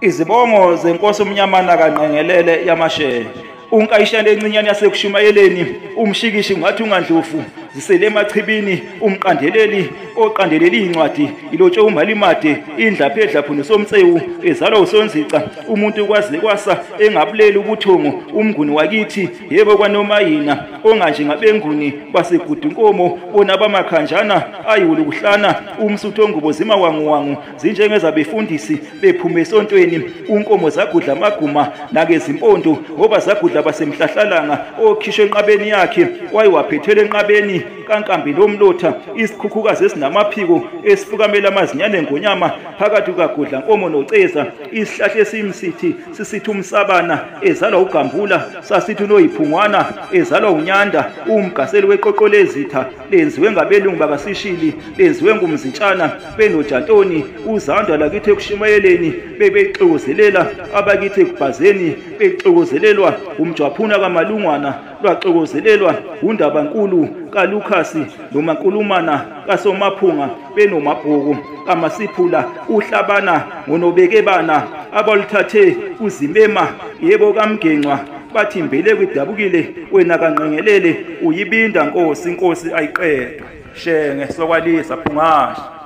Izibongo zenkosi uMnyamana kaNgqengelele yamashe. Unkayishane encinyane yasekushumayeleni umshikishi ngathi ungandlovu zisele emachibini umqandeleli oqandeleli incwadi ilotshe umalimade indlaphedla phunu somtsewu ezalwa usonzica umuntu kwazi kwasa engabuleli ubuthongo umnguni wakithi yebo kwanoma yina onganje ngabenguni basegudunkomo bona bamakhanjana ayulu kuhlana umsutho ngubozima wangu zinjengeza befundisi bephume esontweni unkomo zagudla amaguma nakezimpondo ngoba zagudla basemhlahlalanga okhishwe enqabeni yakhe wayiwaphethele enqabeni kankambi lomlotha isikhukhukazi esinamaphiko esifukamela amazinyane ngonyama phakathi kukagudla nkomo noceza isihlahla esimsithi sisithi umsabana ezalwa ugambula sasithi unoyiphungwana ezalwa unyanda umgaseli weqoqo lezitha lenziwe ngabelungu bakasishili lenziwe ngumzintshana benojantoni uzandwa lakithi ekushumayeleni bebexokozelela abakithi ekubhazeni bexokozelelwa umjwaphuna kamalungwana lwaxokozelelwa undabankulu kaLukhasi nomaNkulumana kaSomaphunga benomabhuku kamasiphula uhlabana ngonobekebana abaluthathe uzimema yebo kaMgenqwa bathi mbele kwidabukile wena kaNgqengelele uyibinda nkosi inkosi ayiqedwe shenge sokwalisa phungasha.